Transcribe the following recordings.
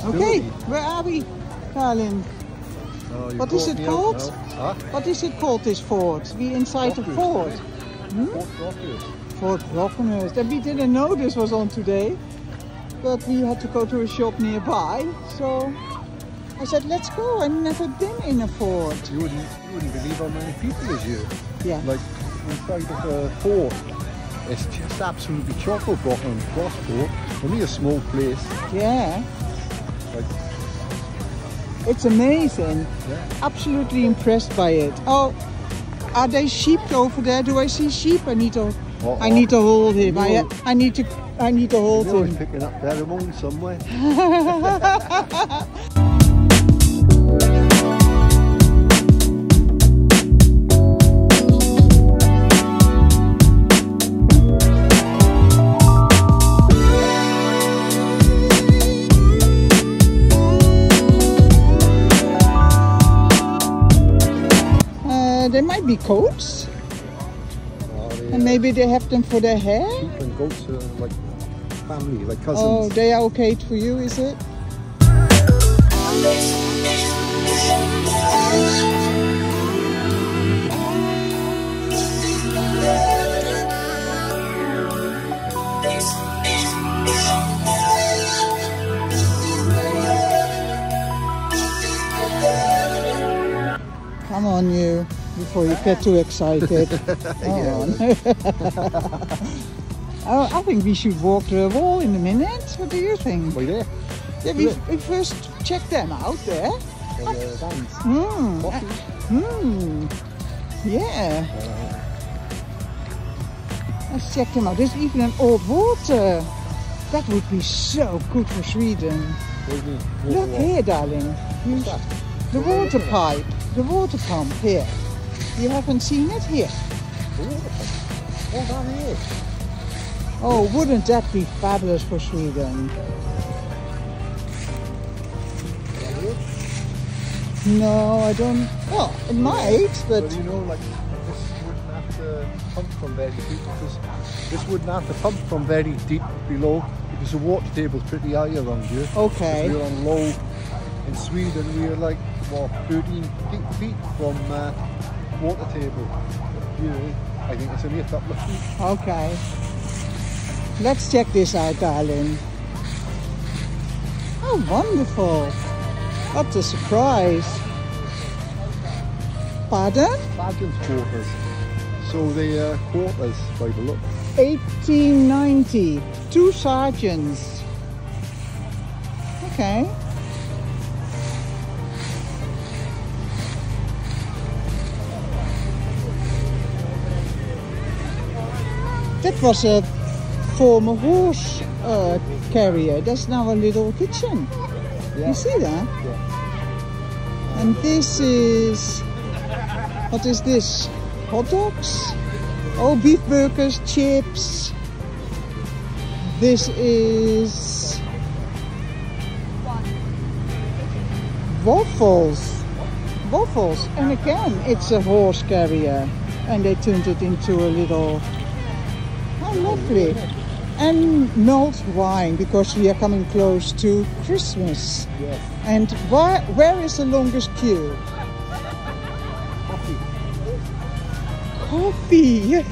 Okay, where are we, darling? Oh, What is it called? Huh? What is it called, this fort? We inside a fort. Fort Rockers. Fort Rockers. And we didn't know this was on today, but we had to go to a shop nearby. So I said, let's go. I've never been in a fort. You wouldn't believe how many people is here. Yeah. Like inside of a fort. It's just absolutely chock-a-block and cross-fort. Only a small place. Yeah. Like, it's amazing. yeah. Absolutely impressed by it. Oh, are there sheep over there? Do I see sheep? I need to hold him. No. I need to hold him. He's picking up pheromones somewhere. There might be coats, and maybe they have them for their hair. Sheep and goats are like family, like cousins. Oh, they are okay for you, is it? Come on, you. Before you get too excited. Come on. Oh, I think we should walk the wall in a minute. What do you think? Why there? Yeah, we first check them out there. Yeah. Let's check them out. There's even an old water. That would be so good for Sweden. Look here, darling. The water pipe. The water pump here. You haven't seen it here? Oh, down here. Oh, wouldn't that be fabulous for Sweden? No, I don't. Well, it might, but you know, like this wouldn't have to pump from very deep because this wouldn't have to pump from very deep below because the water table's pretty high around here. okay. We're on low. In Sweden, we're like what 13 feet from water table. Here, I think it's only a couple of feet. Okay. Let's check this out, darling. Oh, wonderful. What a surprise. Pardon? Sergeant's quarters. So they are quarters by the look. 1890. 2 sergeants. Okay. That was a former horse carrier. That's now a little kitchen. Yeah. You see that? Yeah. And this is, what is this? Hot dogs? Oh, beef burgers, chips. This is waffles. Waffles. And again, it's a horse carrier. And they turned it into a little, oh, lovely. And mulled wine, because we are coming close to Christmas. Yes. And where is the longest queue? Coffee.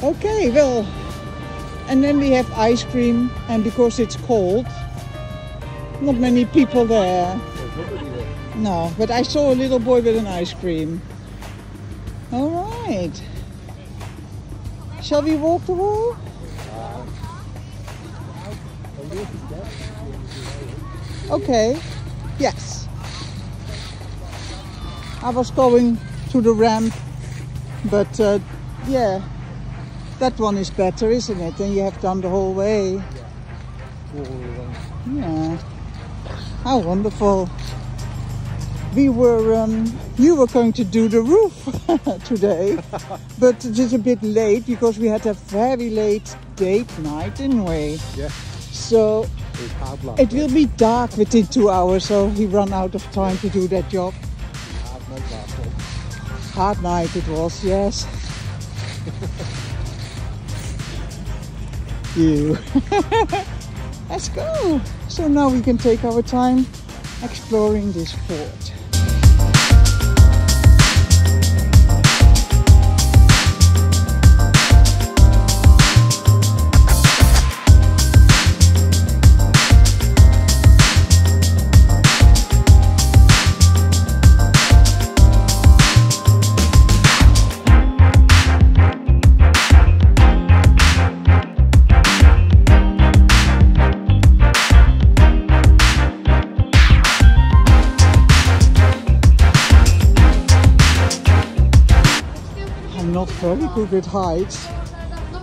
Okay, well, and then we have ice cream, and because it's cold, not many people there. There's nobody there. No, but I saw a little boy with an ice cream. All right. Shall we walk the wall? Okay. Yes. I was going to the ramp, but yeah, that one is better, isn't it? And you have done the whole way. Yeah. How wonderful. You were going to do the roof today, but it's a bit late because we had a very late date night, didn't we? Yeah. So it will be dark within 2 hours, so he ran out of time to do that job. Hard night it was, yes. you. Let's go. So now we can take our time exploring this fort. Not very good with heights.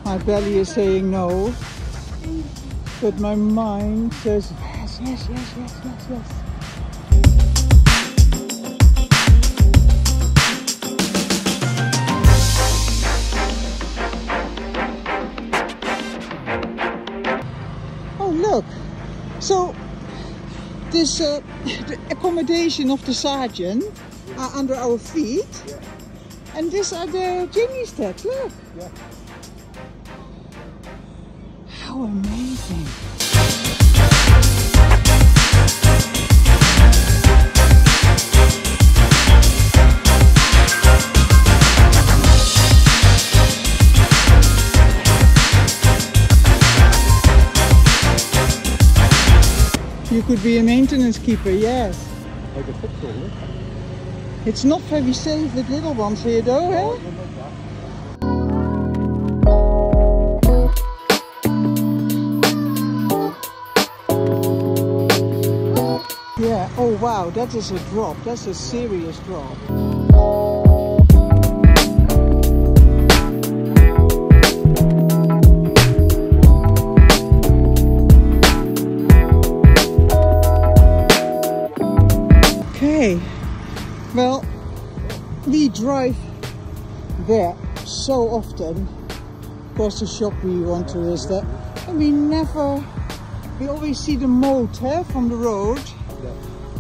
My belly is saying no, but my mind says yes, yes, yes, yes, yes, yes. Oh look, so this the accommodation of the sergeant are under our feet. And these are the chimney steps, look! Yeah. How amazing! You could be a maintenance keeper, yes. Like a football, eh? It's not very safe with little ones here though, eh? Yeah, oh wow, that is a drop. That's a serious drop. Okay. Well, we drive there so often because the shop we want to is there, and we always see the moat from the road. Yeah.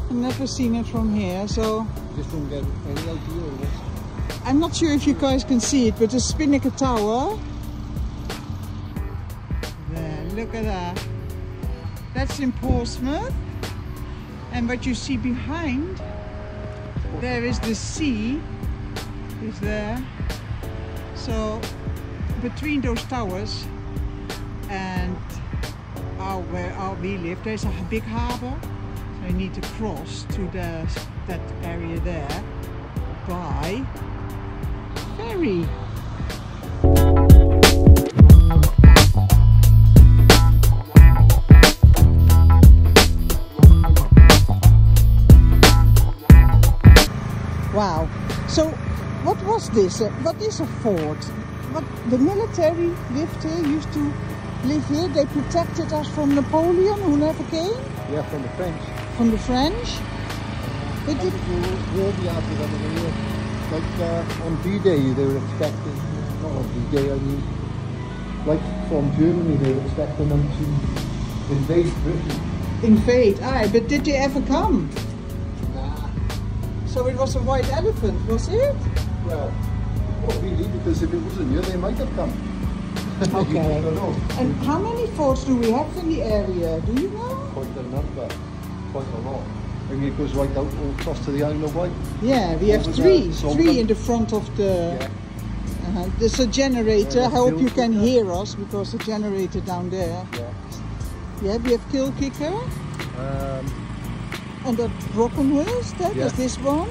I've never seen it from here, so You just don't get any idea of this. I'm not sure if you guys can see it, but the Spinnaker Tower. There, look at that. That's in Portsmouth, and what you see behind. There is the sea, is there. So between those towers and where we live, there's a big harbour. So you need to cross to that area there by ferry. Wow. So what was this? What is a fort? What the military lived here, used to live here. They protected us from Napoleon, who never came. Yeah, from the French. From the French. But did like on D-Day they were expecting, not on D-Day, I mean, like from Germany they were expecting them to invade Britain. Invade, aye, but did they ever come? Nah. So it was a white elephant, was it? Well, not really, because if it wasn't here they might have come. Okay. I don't know. And how many forts do we have in the area? Do you know? Quite a number, quite a lot. I mean, it goes right out all across to the Isle of Wight. Yeah, we have three in the front of the... Yeah. There's a generator. Yeah, I hope you can hear us because the generator down there. Yeah. Yeah, we have Kill Kicker. And that Brockenhurst, that is this one.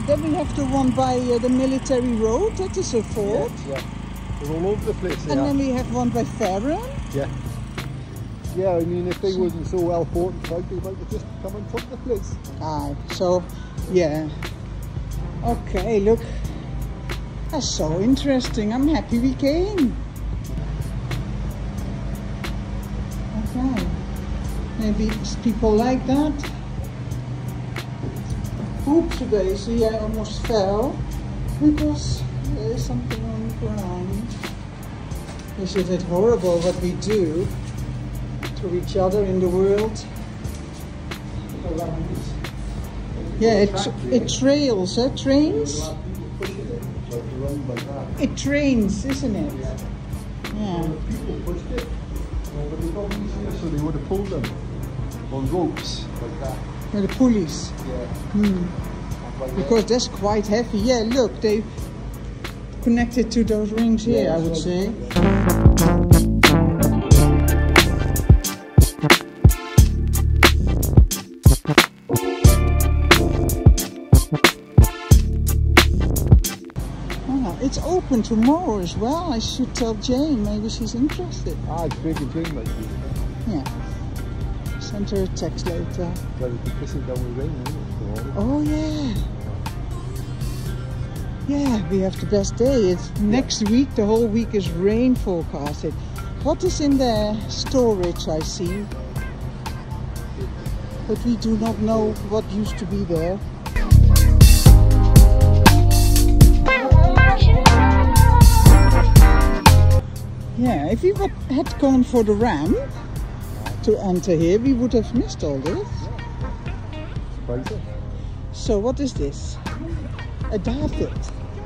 Then we have the one by the military road, that is a fort. Yeah. They're all over the place. And then we have one by Farron. Yeah. Yeah, I mean, if they wasn't so well fortified, they might have just come and took the place. Aye, so, yeah. Okay, look. That's so interesting. I'm happy we came. Okay. Maybe people like that. Oops, today, see, I almost fell because there is something on the ground. Isn't it horrible what we do to each other in the world? Yeah, it trails, trains. It trains, isn't it? Yeah. People pushed it. But they got easier, so they would have pulled them on ropes like that. With the pulleys. Yeah. Because that's quite heavy. Yeah, look, they connected to those rings here, Yeah, I would say. It's open tomorrow as well. I should tell Jane, maybe she's interested. Ah, it's big and Jane might be. Yeah. Send her a text later. Well, it's pissing down with rain, isn't it? Oh yeah. Yeah, we have the best day. It's next week, the whole week is rain forecasted. What is in the storage I see? But we do not know what used to be there. Yeah, if we had gone for the ramp to enter here, we would have missed all this. Surprising. So what is this? A davit.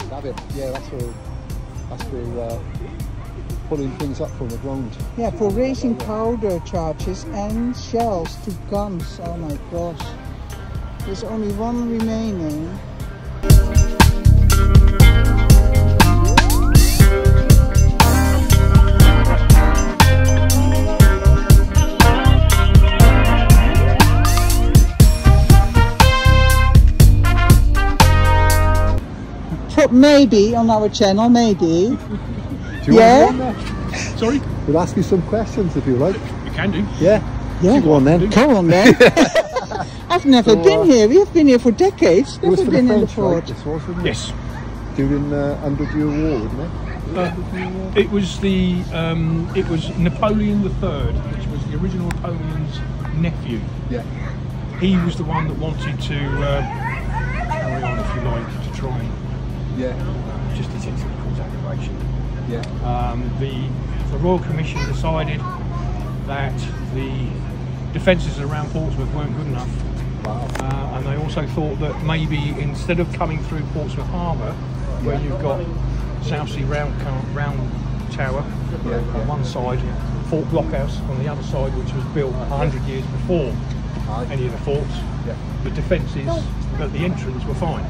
Davit, yeah, that's for pulling things up from the ground. Yeah, for raising powder charges and shells to guns. Oh my gosh. There's only one remaining. Maybe on our channel, maybe. Do you want to Sorry? We'll ask you some questions if you like. You can do. Yeah? Yeah. Go on then. Come on then. I've never been here. We have been here for decades. It was Never for been the in the French, fort. right? This was, wasn't it? Yes. During the 100-year War, wasn't it? It was the it was Napoleon III, which was the original Napoleon's nephew. Yeah. He was the one that wanted to carry on, if you like, to try and Yeah. just essentially cause aggravation. Yeah. The Royal Commission decided that the defences around Portsmouth weren't good enough. Wow. And they also thought that maybe instead of coming through Portsmouth Harbour, where you've got Southsea Round Tower on one side, Fort Blockhouse on the other side, which was built 100 years before any of the forts, the defences at the entrance were fine.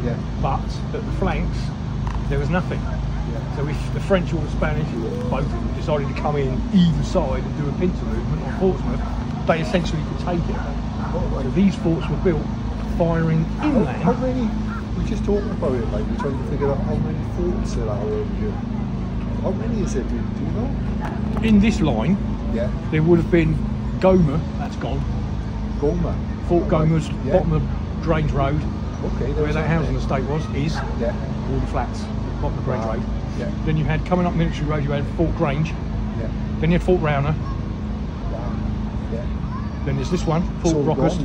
Yeah. But at the flanks, there was nothing. So if the French or the Spanish, both of them, decided to come in either side and do a pincer movement on Portsmouth, they essentially could take it. So these forts were built firing inland. How many, we're just talking about it, like we're trying to figure out how many forts there are over here. How many is it, do you know? In this line, there would have been Gomer, that's gone. Gomer? Fort Gomer's bottom of Grange Road, where that housing estate was, is all the flats, bottom of Grange Road. Then you had, coming up Military Road, you had Fort Grange. Then you had Fort Rowner. Then there's this one, Fort Rockhurst.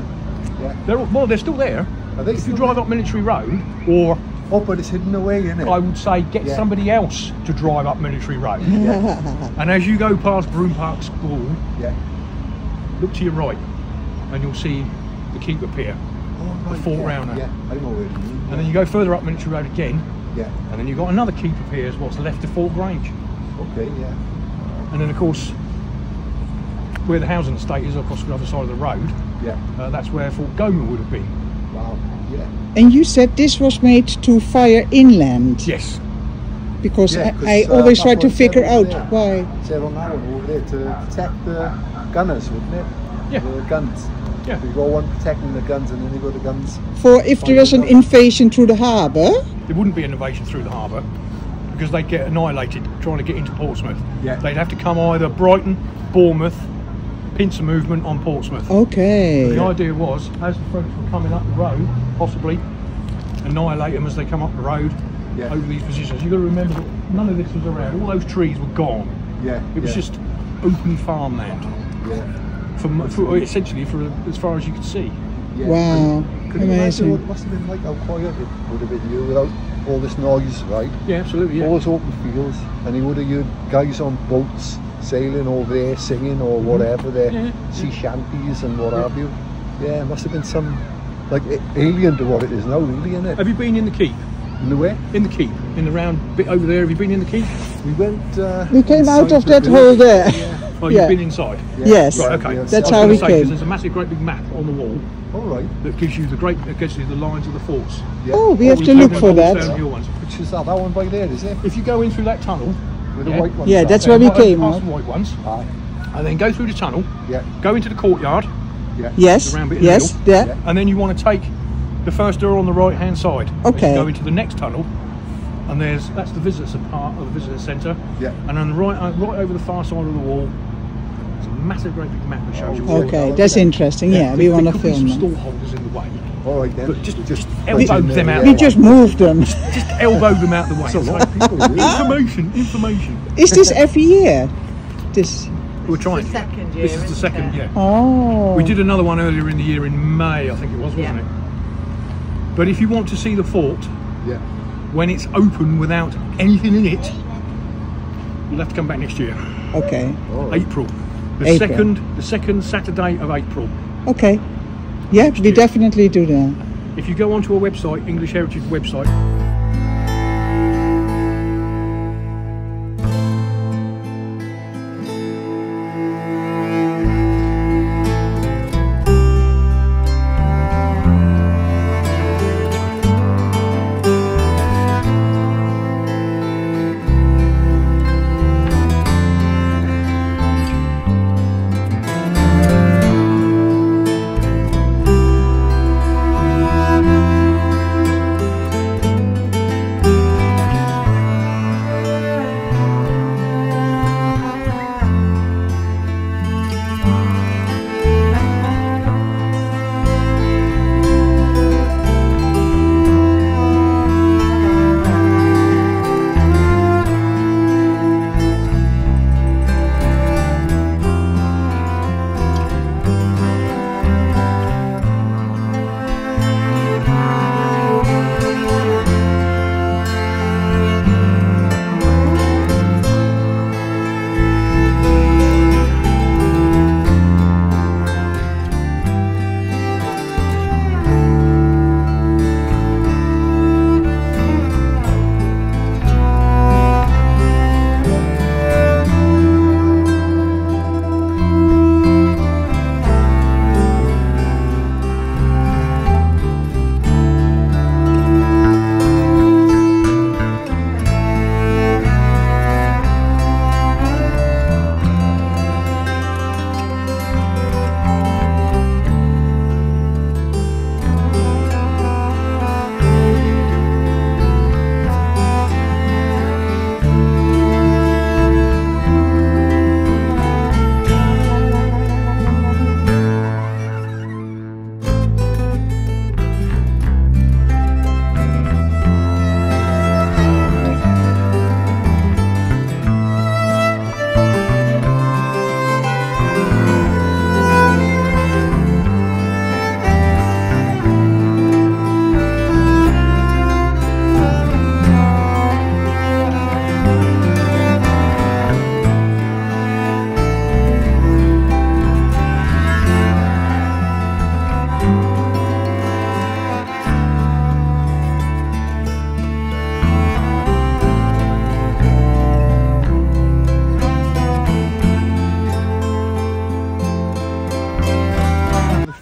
They're still there. Are they if still you drive up Military Road, or but it's hidden away, isn't it? I would say get somebody else to drive up Military Road. And as you go past Broome Park School, look to your right, and you'll see the keep appear, the Fort Rowner. I know where it is. And then you go further up Military Road again, and then you've got another keep appears what's left of Fort Grange. And then of course, where the housing estate is, across the other side of the road, that's where Fort Gomer would have been. Wow. And you said this was made to fire inland? Yes. Because I always try to figure out why. Said on that one over there to protect the gunners, wouldn't it? Yeah. The guns. Yeah. So you got one protecting the guns, and then you got the guns. For if there is an invasion through the harbour? There wouldn't be an invasion through the harbour, because they'd get annihilated trying to get into Portsmouth. They'd have to come either Brighton, Bournemouth, pincer movement on Portsmouth. Okay. The idea was, as the French were coming up the road, possibly annihilate them as they come up the road over these positions. You've got to remember that none of this was around. All those trees were gone. It was just open farmland. For essentially for as far as you could see. Wow. Could you imagine what it must have been like how quiet it would have been here without all this noise, right? Yeah, absolutely. All those open fields, and you would have heard guys on boats sailing over there, singing or whatever, their sea shanties and what have you. Yeah, it must have been some like alien to what it is now, really, isn't it? Have you been in the keep? In the way? In the keep, in the round bit over there. Have you been in the keep? We went. We came out inside of the that building. hole there. Yeah. Oh, Yeah. you've been inside. Yeah. Yes. Right. Okay. Yes. That's I was how we gonna say, 'cause came. there's a massive, great big map on the wall All right. that gives you the lines of the forts. Yeah. Oh, we have All to the look down- for all the that. downhill ones. Which is that one by there, is it? If you go in through that tunnel, With yeah. the white ones. Yeah, are. that's where we right came past out. the white ones, Aye. and then go through the tunnel, Yeah. go into the courtyard, Yeah. Yes, The round bit in the yes, middle. there. Yeah. and then you want to take the first door on the right hand side. Okay. You go into the next tunnel, and that's the visitors part of the visitor centre. Yeah. And then right over the far side of the wall, it's a massive, great big map that shows you. all the- Okay, that's interesting. Yeah, we There want to could be film some them. stall holders in the way. All right then. But just right elbow in them there, out. yeah. We just moved them. Just elbow them out the way. That's a lot of people. Really. Information. Is this every year? This. We're trying. second year, This is the isn't second. it? Yeah. Oh. We did another one earlier in the year in May, I think it was, wasn't Yeah. it? But if you want to see the fort Yeah. when it's open without anything in it, you'll have to come back next year. Okay. All right. April. The April. second Saturday of April. Okay. Yeah, we year. definitely do that. If you go onto a website, English Heritage website,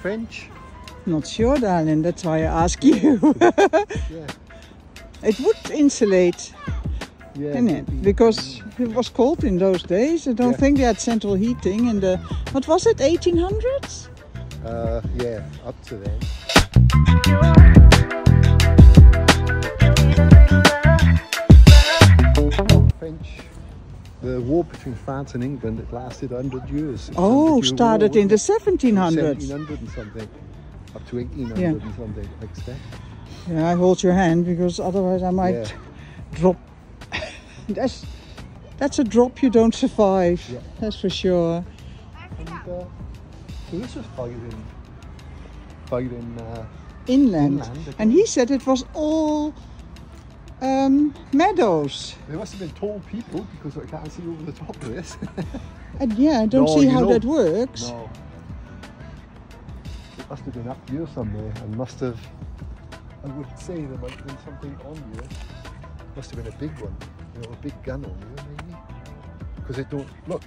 French. Not sure, darling. That's why I ask you. Yeah. It would insulate, Yeah. didn't it? Because it was cold in those days. I don't Yeah. think they had central heating in the, what was it, 1800s? Yeah, up to then. French. The war between France and England, it lasted 100 years. It was Oh, 100-year started war, in the wasn't it? 1700s. 1700 and something. Up to 1800 Yeah. and something, like that. Yeah, I hold your hand because otherwise I might Yeah. drop. That's a drop you don't survive. Yeah. That's for sure. And so this was fighting Inland. Inland, And he said it was all meadows. They must have been tall people because I can't see over the top of this. And yeah, I don't No, see you how know- that works. No. It must have been up here somewhere and must have I would say there might have been something on here. Must have been a big one, you know, a big gun on here maybe. Because it don't, look,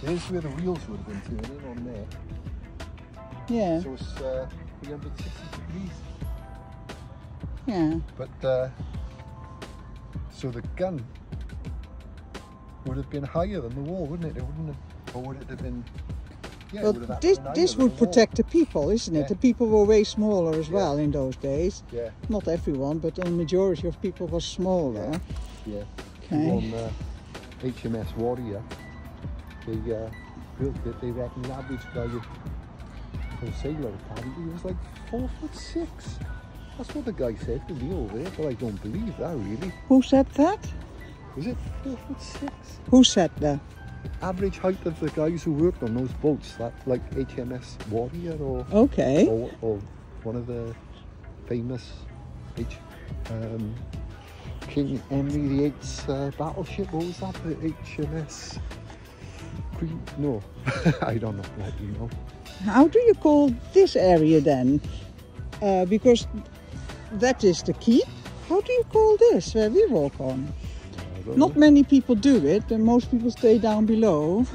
there's where the wheels would have been turning on there. Yeah. So it's 360 degrees. Yeah. But, so the gun would have been higher than the wall, wouldn't it? It wouldn't have, or would it have been, yeah, Well, it would have been higher this than would the wall. protect the people, isn't it? Yeah. The people were way smaller as well in those days. Yeah, Not everyone, but the majority of people was smaller. yeah. Okay. On HMS Warrior, they built it, they reckon the average guy from sailor apparently was like 4'6". That's what the guy said to me over there, but I don't believe that really. Who said that? Was it 4'6"? Who said that? Average height of the guys who worked on those boats, that like HMS Warrior or Okay. or one of the famous King Henry VIII's battleship. What was that? The HMS Queen? No, I don't know. Let you know. How do you call this area then? Because that is the keep. How do you call this where we walk on? I don't Not know. many people do it, and most people stay down below.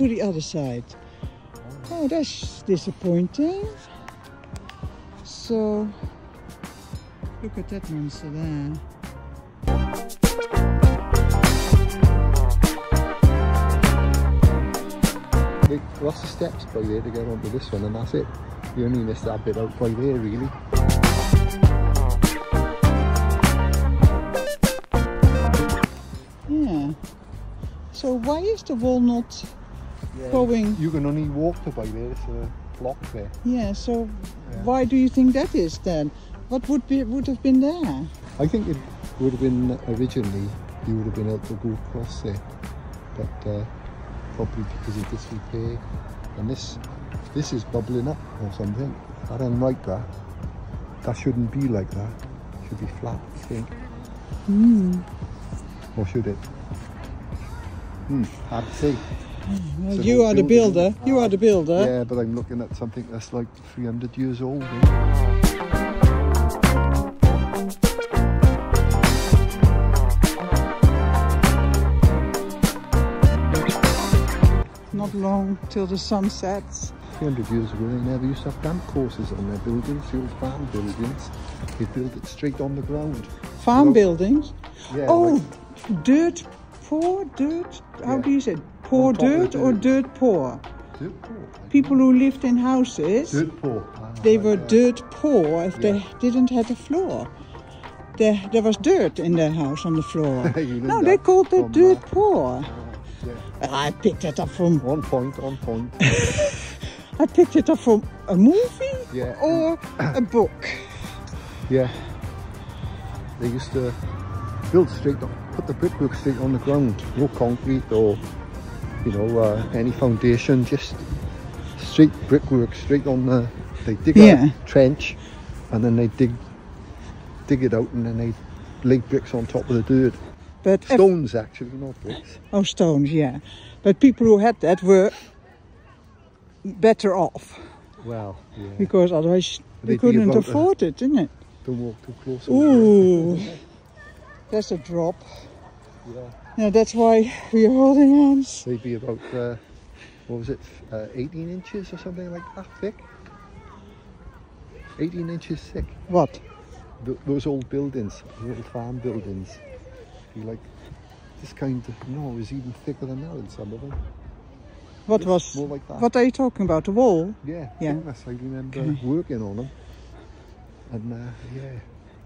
to the other side. Oh, that's disappointing. So, look at that monster there. Lots of steps by there to get onto this one, and that's it. You only missed that bit out by there, really. Yeah. So why is the wall not going? You can only walk to by there. It's a block there. Yeah. So why do you think that is then? What would have been there? I think it would have been originally. You would have been able to go across there, but probably because of disrepair, and this is bubbling up or something. I don't like that. That shouldn't be like that. It should be flat, I think. Or should it? Hard to say. Well, you are the builder. You are the builder. Yeah, but I'm looking at something that's like 300 years old. Not long till the sun sets. 300 years ago, they never used to have damp courses on their buildings, the old farm buildings. They built it straight on the ground. Farm buildings? Yeah. Oh, like, dirt, poor dirt? How do you say it? Poor dirt or dirt poor? Dirt poor. People who lived in houses, Dirt poor. they were dirt poor if they didn't have a floor. There was dirt in their house on the floor. No, they called that dirt poor. Yeah. I picked it up from... On point. I picked it up from a movie or a book. Yeah. They used to build straight up, put the brickwork straight on the ground. No concrete or, you know, any foundation, just straight brickwork straight on the... They dig a trench and then they dig it out and then they lay bricks on top of the dirt. But stones actually, not bricks. Oh, stones, yeah. But people who had that were better off. Well, yeah. Because otherwise they couldn't afford it, didn't it? Don't walk too close. Ooh, that's a drop. Yeah. Yeah, that's why we are holding hands. They'd be about, what was it, 18 inches or something like that thick? 18 inches thick. What? Those old buildings, little farm buildings. Be like this kind of, no, it was even thicker than that in some of them. What was more like that. What are you talking about? The wall? Yeah. I remember working on them. And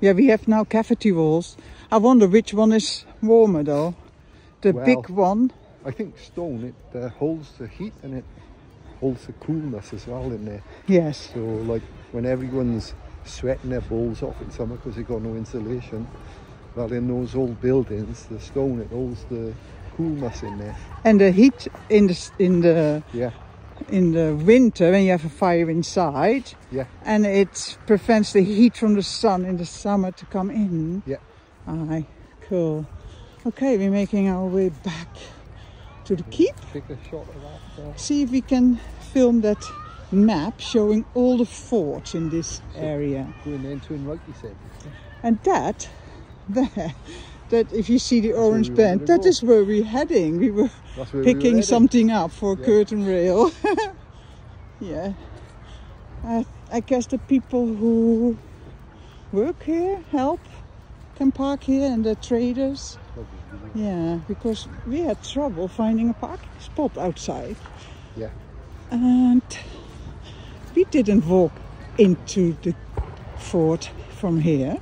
yeah, we have now cavity walls. I wonder which one is warmer though. The big one. I think stone, it holds the heat and it holds the coolness as well in there. Yes. So like when everyone's sweating their balls off in summer because they've got no insulation, well, in those old buildings, the stone, it holds the coolness in there. And the heat in the winter when you have a fire inside, and it prevents the heat from the sun in the summer to come in. Yeah. Aye, cool. Okay, we're making our way back to the keep. Take a shot of that. See if we can film that map showing all the forts in this area. Going into and right, you said. And that if you see the orange band, that is where we're heading. We were picking something up for a curtain rail. Yeah. I guess the people who work here, help, can park here, and the traders. Yeah, because we had trouble finding a parking spot outside. Yeah. And we didn't walk into the fort from here.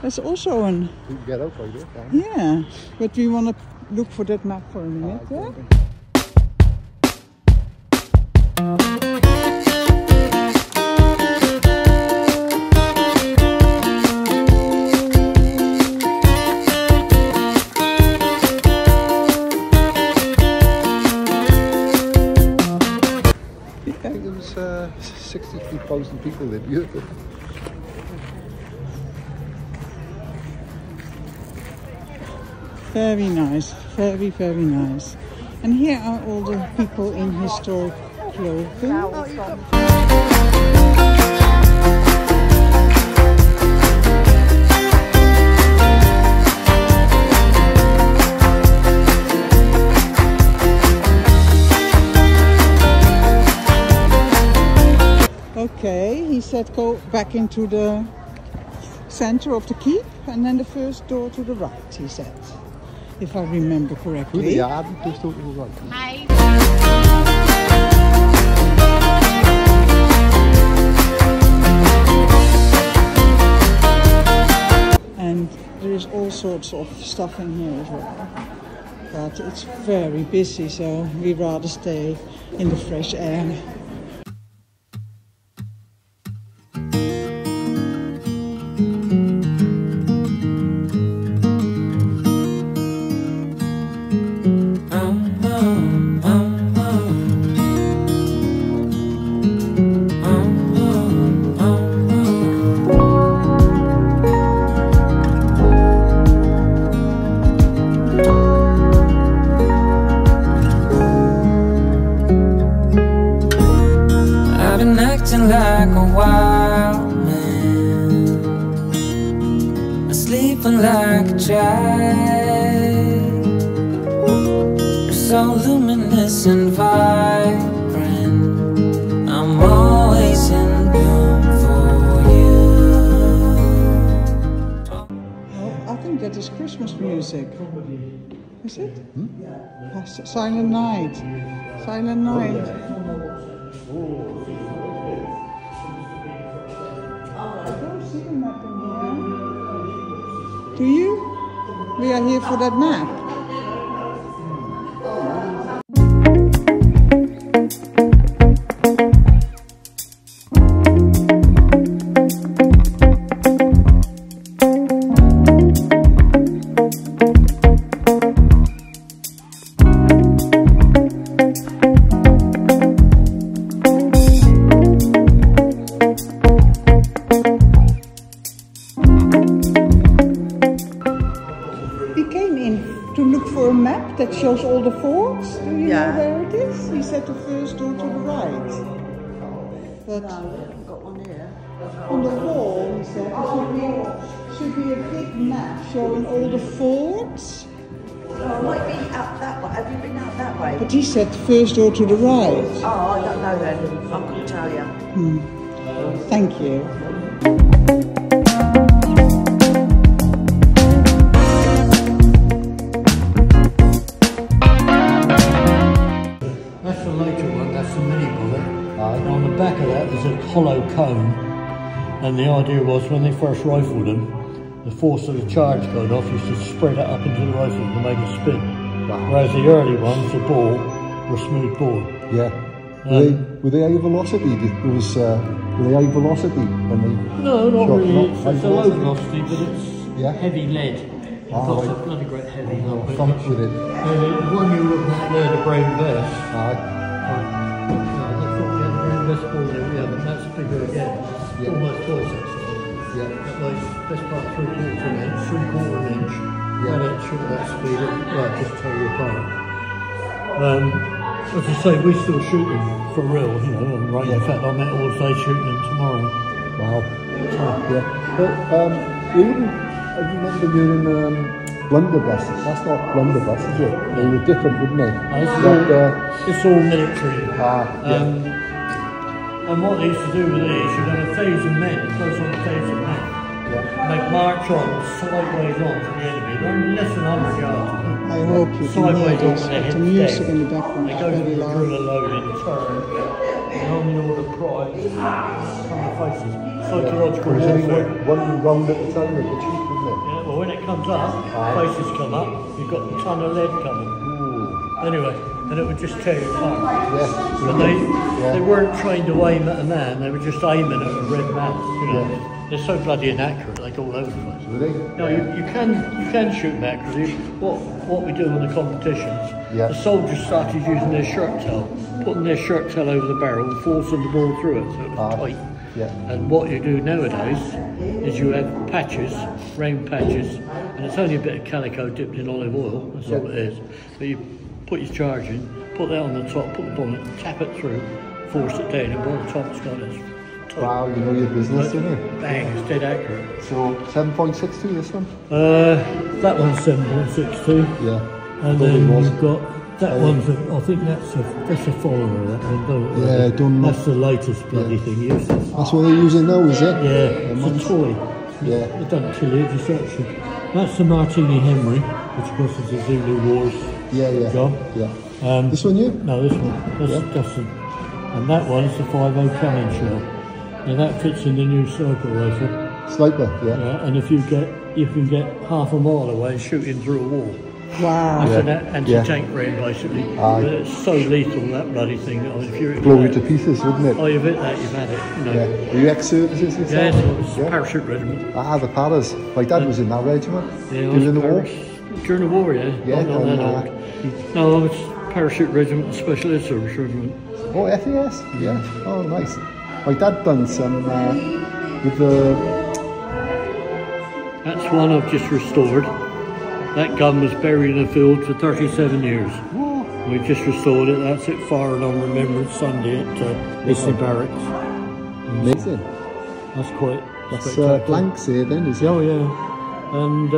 That's also an... You can get out by there, can't you? Yeah, but we want to look for that map for a minute. I think there was 63,000 people live here. Very nice, very, very nice. And here are all the people in historic clothing. Okay, he said go back into the center of the keep and then the first door to the right, he said. If I remember correctly. Yeah, the first door to the right. Hi. And there is all sorts of stuff in here as well. But it's very busy, so we'd rather stay in the fresh air. Like a wild man, sleeping like a child. You're so luminous and vibrant. I'm always in bloom for you. Oh, I think that is Christmas music. Is it? Silent Night. Silent Night. Do you? We are here for that map. To look for a map that shows all the forts. Do you know where it is? He said the first door to the right. But I've got one here. on the wall, he said, there should be a big map showing all the forts. Oh, it might be out that way. Have you been out that way? But he said first door to the right. Oh, I don't know then. I couldn't tell you. Thank you. That's the later one, that's the mini bullet. And on the back of that is a hollow cone. And the idea was when they first rifled them, the force of the charge going off used to spread it up into the rifle to make it spin. Whereas the early ones, the ball, were smooth bore. Yeah. Were they high velocity? Were they high velocity when they? No, not shot really. them up? It's a low velocity, but it's Yeah. heavy lead. It's got a bloody great heavy load. Thump with it. The one you were looking at there, the Brain Vest. Aye. I thought we had the Brain Vest ball there, yeah, but that's bigger again. It's almost twice that size. Yeah. That weighs best part 3/4 inch, 1/4 inch. Yeah. And it's at that speed, right, just tear you apart. As I say, we still shoot them for real, you know, and right, in fact, I'm out all day shooting them tomorrow. Wow. Yeah. But you wouldn't. I remember you in blunderbusses. That's not blunderbuss, is it? They were different, wouldn't they? It's all military. Yeah. And what they used to do with these, you'd have 1,000 men, close on 1,000 men. Yeah. Make march on, sideways on to the enemy. They're only less than 100 yards. I hope you can hear Sideways on this, to their but the head music down. in the background They is go to very the loud. driller load in turn, and on the order prize, from the faces. Psychological There's only warfare. one round at a time with the cheek, isn't it? Yeah, well, when it comes up, faces come up, you've got a ton of lead coming. Ooh. Anyway, and it would just tear you apart. Yeah. But they weren't trained to aim at a man, they were just aiming at a red mass, you know. Yeah. They're so bloody inaccurate, they go all over the place. Were they? No, you can shoot them accurately. What we do in the competitions, the soldiers started using their shirt tail, putting their shirt tail over the barrel and forcing the ball through it so it was tight. Yeah. And what you do nowadays is you have patches, round patches, and it's only a bit of calico dipped in olive oil, that's all it is. But you put your charge in, put that on the top, put the bullet, tap it through, force it down, and by the time it's gone, it's tight. Wow, you know your business, don't you? Bang, it's dead accurate. So 7.62 this one? That one's 7.62. Yeah. And then we've got That one's, I think that's a follower, that one, don't it? Yeah, done. That's the latest bloody thing. Yes, That's what they're using now, is it? yeah, it's a toy. Yeah. It doesn't kill you, it's actually. That's the Martini Henry, which of course is the Zulu Wars job. Yeah. This one, you? No, this one. That's and that one's the 5.0 cannon shell. Now that fits in the new sniper rifle. Sniper, Yeah, and if you can get half a mile away and shooting through a wall. Wow. That's an anti-tank raid basically. But it's so lethal, that bloody thing. I mean, if you blow you to pieces, wouldn't it? Oh, you've hit that, you've had it. You know. Yeah. Were you ex-services yourself? Yeah, it's a parachute regiment. The paras. My dad was in that regiment. Yeah, during the war. During the war, yeah. Yeah, Not that old. No, I was parachute regiment and special air service regiment. Oh, FAS? Yeah. Oh, nice. My dad done some with the... That's one I've just restored. That gun was buried in a field for 37 years. Whoa. We've just restored it. That's it, fired on Remembrance Sunday at Isley Barracks. Amazing. That's quite That's blanks here then, is it? Oh yeah. And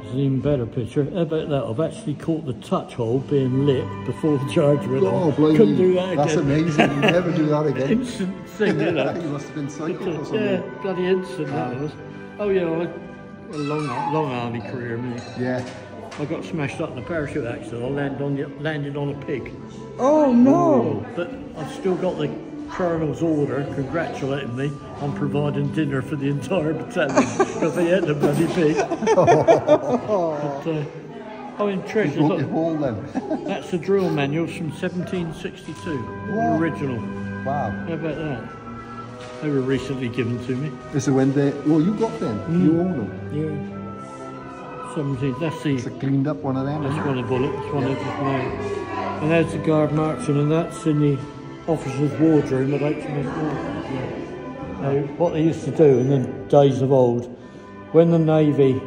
there's an even better picture. How about that? I've actually caught the touch hole being lit before the charge went on. Blimey. Couldn't do that again. That's amazing. You never do that again. Instant thing, you know. You must have been psychic or something. Yeah, bloody instant that was. Oh yeah, I had a long army career, me. Yeah. I got smashed up in a parachute accident. I landed on a pig. Oh no! But I've still got the Colonel's order congratulating me on providing dinner for the entire battalion because they ate the bloody pig. But, oh, in treasure, look, that's the drill manuals from 1762, the original. Wow. How about that? They were recently given to me. Is it when they... Well, you got them. You own them. Yeah. 17. That's the... It's a cleaned up one of them. That's one of the bullets. That's one I just made. And there's the guard marching, and that's in the officer's wardroom at HMS Ward. Now, what they used to do in the days of old, when the Navy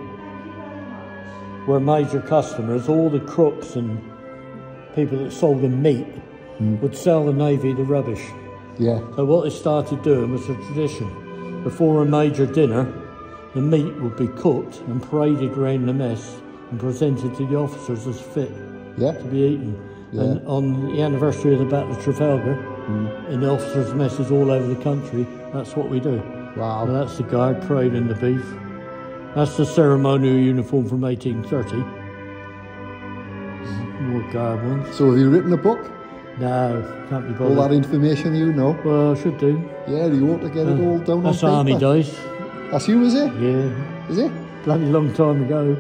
were major customers, all the crooks and people that sold them meat would sell the Navy the rubbish. Yeah. So what they started doing was a tradition. Before a major dinner, the meat would be cooked and paraded around the mess and presented to the officers as fit to be eaten. Yeah. And on the anniversary of the Battle of Trafalgar, in the officers' messes all over the country, that's what we do. Wow. So that's the guard parading the beef. That's the ceremonial uniform from 1830. More guard ones. So have you written a book? No, can't be bothered. All that information you know? Well, I should do. Yeah, you ought to get it all down on paper. That's Army days. That's you, is it? Yeah. Is it? Bloody long time ago.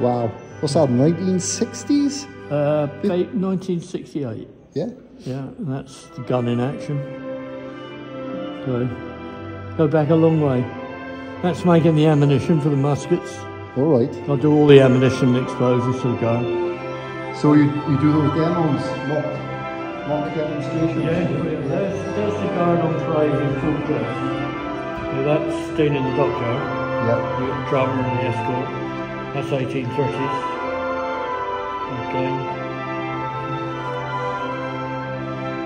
Wow. What's that, 1960s? 1968. Yeah? Yeah, and that's the gun in action. So, go back a long way. That's making the ammunition for the muskets. All right. I do all the ammunition and explosives to the guard. So you do those demos, mock demonstrations? Yeah, there's the guard on parade in full dress. So that's staying in the dockyard. Yeah. The drummer and the escort. That's 1830s. Okay.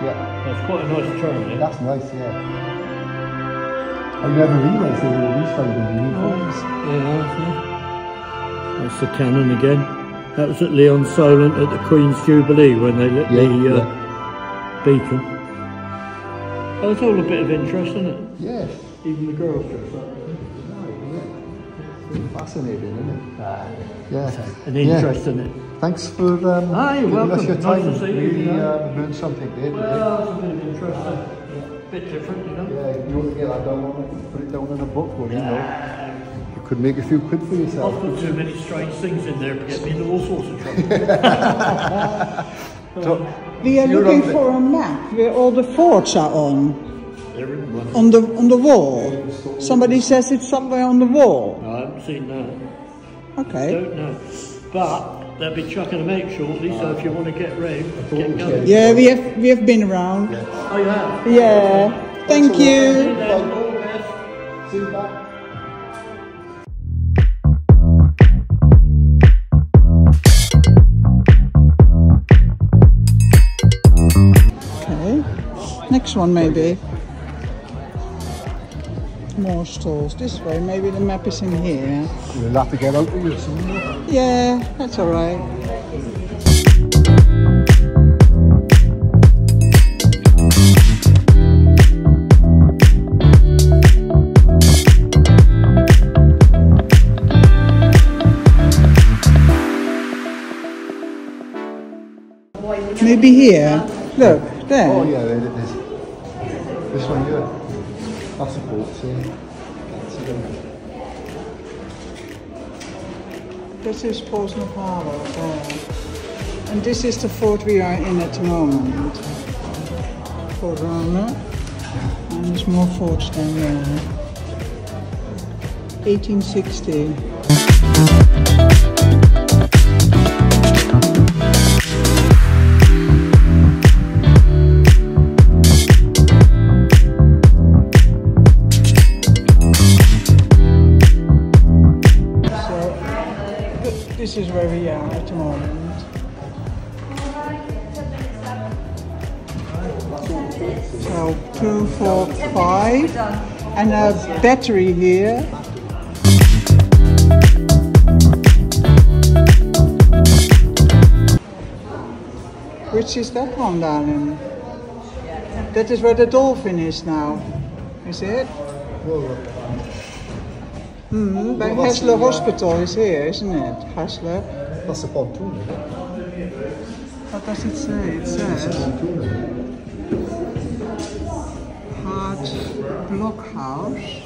Yeah. That's quite a nice term, yeah? That's nice, yeah. I never realised they were these kind of uniforms. Yeah, that's the cannon again. That was at Leon Solent at the Queen's Jubilee when they lit the beacon. Oh, it's all a bit of interest, isn't it? Yeah. Even the girls dress up. Fascinating, isn't it? Yeah. An interest in it. Thanks for you're giving welcome. us your time. Nice to see you. Really learned something there. Well, it's a bit of interest. A bit different, you know. Yeah, you ought to get that down on it, put it down in a book, well, you know. You could make a few quid for yourself. I've put too many strange things in there to get me into all sorts of trouble. We are looking for a map where all the forts are on the wall. Somebody says it's somewhere on the wall. No, I haven't seen that. Okay. I don't know. But they'll be chucking them out shortly, so if you want to get round, get going. Yeah, we have been around. Oh, you have? Yeah. Thank you. All the best. See you back. Okay. Next one maybe. More stalls this way. Maybe the map is in here. We'll have to get out of here soon. Yeah, that's all right. maybe here. Look, there. Oh yeah, it is. This one here. That's a boat, see? This is Portsmouth Harbour there. And this is the fort we are in at the moment. Fort Rana. And there's more forts down there. 1860. This is where we are at the moment. So 2, 4, 5, and a battery here. Which is that one, darling? That is where the dolphin is now. Is it? By Hasler Hospital is here, isn't it? Hasler. That's a pontoon, isn't it? What does it say? It says Hart Blockhouse.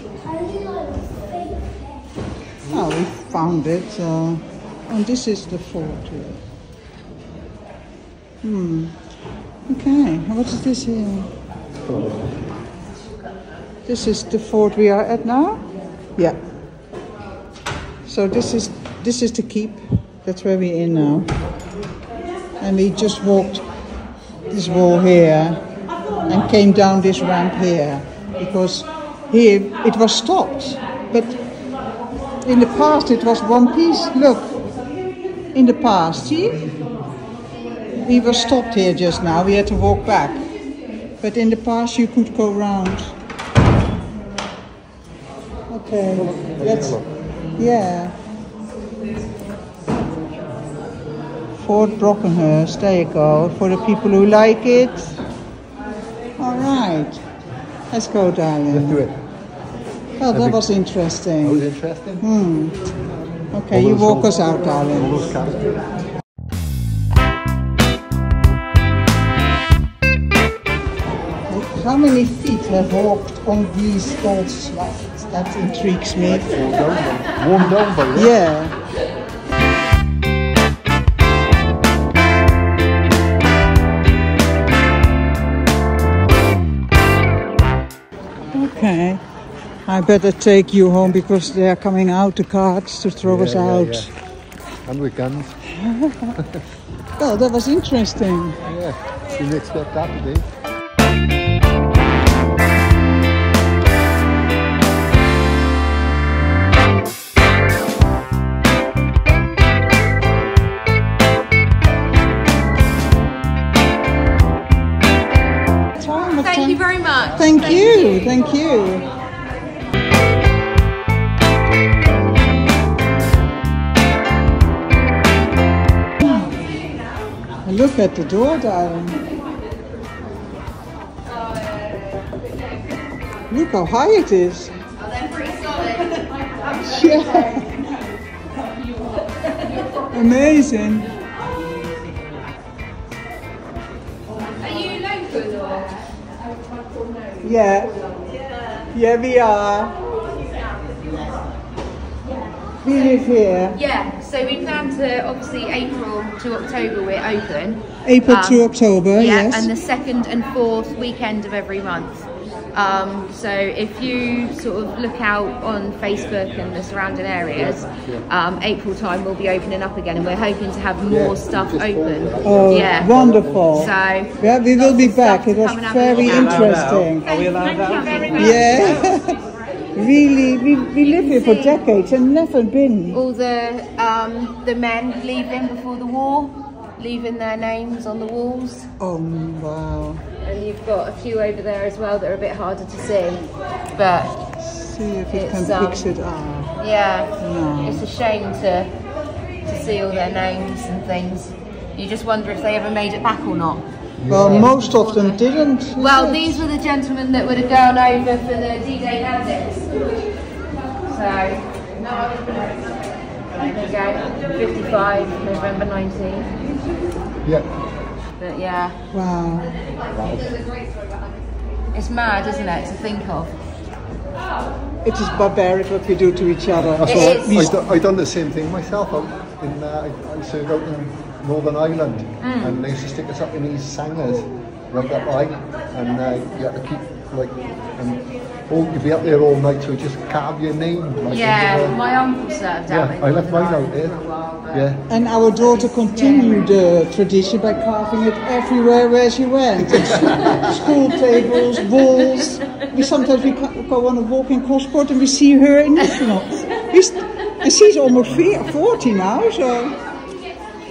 Oh, we found it. And this is the fort here. Okay, what is this here? This is the fort we are at now? Yeah. So this is the keep. That's where we're in now. And we just walked this wall here and came down this ramp here because here it was stopped. But in the past it was one piece. Look, in the past, see? We were stopped here just now. We had to walk back. But in the past you could go round. Okay, let's. Yeah. Fort Brockenhurst, there you go, for the people who like it. All right, let's go, darling. Let's do it. Oh, that was interesting. That was interesting? Okay, you walk us out, darling. How many feet have walked on these old slides? That intrigues me. Like warm down by you. Yeah. Okay. I better take you home because they are coming out, the carts, to throw us out. Yeah. And with guns. Well, that was interesting. Yeah, didn't expect that today. Thank you very much. Thank you. Thank you. Look at the door, darling. Look how high it is. Oh, they're pretty solid. Yeah. Amazing. Are you local or? Yeah. Yeah, we are. We live here. Yeah, so we plan to, obviously April to October we're open. April to October, yeah, yes. and the 2nd and 4th weekend of every month. So if you sort of look out on Facebook and the surrounding areas, April time we'll be opening up again and we're hoping to have more stuff open. Oh, yeah. wonderful. So yeah, we will be back. It was very interesting. Are we allowed that? very much. Yeah. Really, we live here for decades and never been. All the men leaving before the war, leaving their names on the walls. Oh, wow. And you've got a few over there as well that are a bit harder to see. But See if you can It's, fix it up. yeah, No. it's a shame to see all their names and things. You just wonder if they ever made it back or not. Well, most of them didn't. Well, these were the gentlemen that would have gone over for the D-Day landings. So, there you go, 55, November 19. Yeah. But yeah. Wow. It's mad, isn't it, to think of? It is barbaric what we do to each other. I done the same thing myself. I served out in Northern Ireland, and they used to stick us up in these sangers right up high, and you had to keep you'd be up there all night, so you just carve your name. My uncle served out in I left mine out there. for a while, but And our daughter continued the tradition by carving it everywhere where she went. School tables, walls. Sometimes we go on a walk in Crossport and we see her in Nederland. And she's almost 40 now, so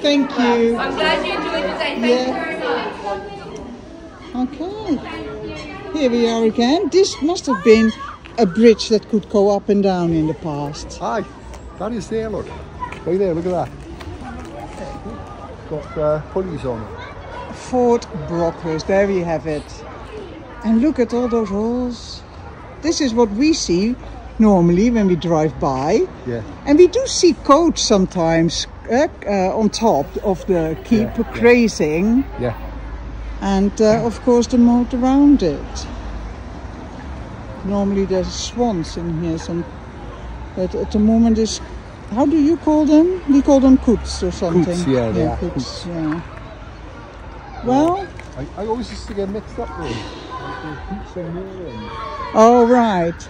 thank you. I'm glad you enjoyed the day. Thank you very much. Okay. Here we are again. This must have been a bridge that could go up and down in the past. Aye, that is there, look. Right there, look at that. Got pulleys on it. Fort Brockhurst, there we have it. And look at all those holes. This is what we see normally when we drive by. Yeah. And we do see coats sometimes on top of the keep grazing. Yeah. And of course the moat around it. Normally there's swans in here, but at the moment is, how do you call them? We call them coots or something. Coots, yeah, they are coots, yeah. Well, I always used to get mixed up with coots and moorings. Oh right.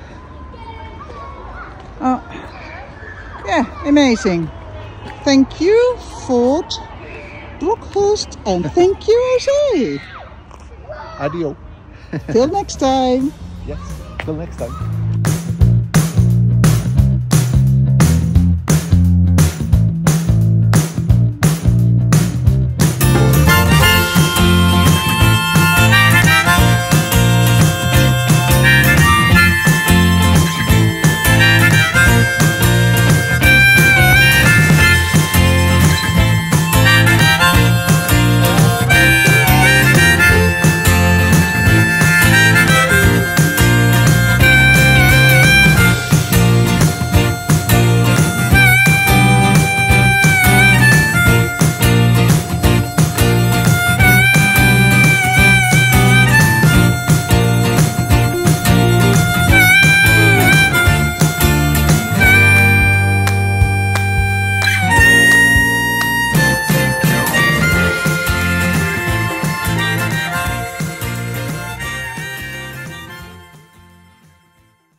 Oh, yeah, amazing. Thank you, Fort Brockhurst, and thank you, Jose. Adio. Till next time. Yes, till next time.